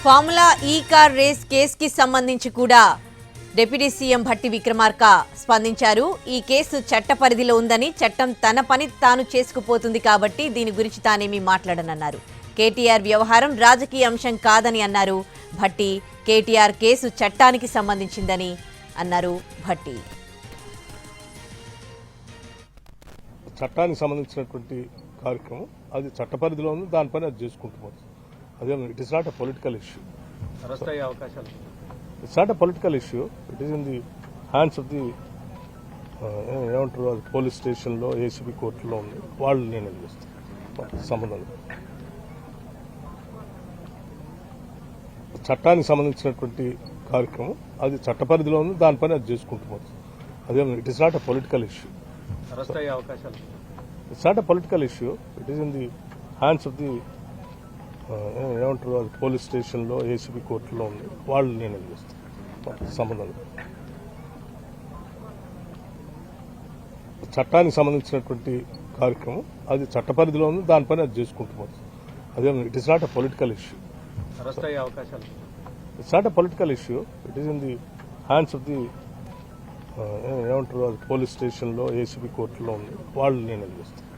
Formula ఈ car race కేసుకి సంబంధించి కూడా డిప్యూటీ సీఎం భట్టి విక్రమార్క స్పందించారు. ఈ కేసు చట్ట పరిధిలో ఉందని, చట్టం తన పని తాను చేసుకుపోతుంది కాబట్టి దీని గురించి తానేమీ మాట్లాడనన్నారు. కేటీఆర్ వ్యవహారం రాజకీయ అంశం కాదని అన్నారు భట్టి. కేటీఆర్ కేసు చట్టానికి సంబంధించిందని అన్నారు భట్టి. చట్టానికి సంబంధించినటువంటి కార్యక్రమం అది చట్ట పరిధిలో ఉంది, దానిపైన అది చేసుకుంటున్నారు. అదే it is not a political issue. Arrest అయ్యే అవకాశాలు it's not a political issue. It is in the hands of the ఏమంటారు, అది పోలీస్ స్టేషన్లో ఏసీబీ కోర్టులో ఉంది, వాళ్ళు నేను చేస్తాను. సంబంధం లేదు. చట్టానికి సంబంధించినటువంటి కార్యక్రమం అది చట్ట పరిధిలో ఉంది, దానిపైన అది చేసుకుంటున్నారు. అదే it is not a political issue. Arrest అయ్యే అవకాశాలు it's not a political issue. It is in the hands of the ఏమంటారు, అది పోలీస్ స్టేషన్లో ఏసీబీ కోర్టులో ఉంది, వాళ్ళు నేను చేస్తాను. సంబంధం లేదు. చట్టానికి సంబంధించినటువంటి కార్యక్రమం అది చట్ట పరిధిలో ఉంది, దానిపైన అది చేసుకుంటున్నారు. అదే it is not a political issue. Arrest అయ్యే అవకాశాలు it's not a political issue. It is in the hands of the ఏమంటారు, అది పోలీస్ స్టేషన్లో ఏసీబీ కోర్టులో ఉంది, వాళ్ళు నేను చేస్తాను.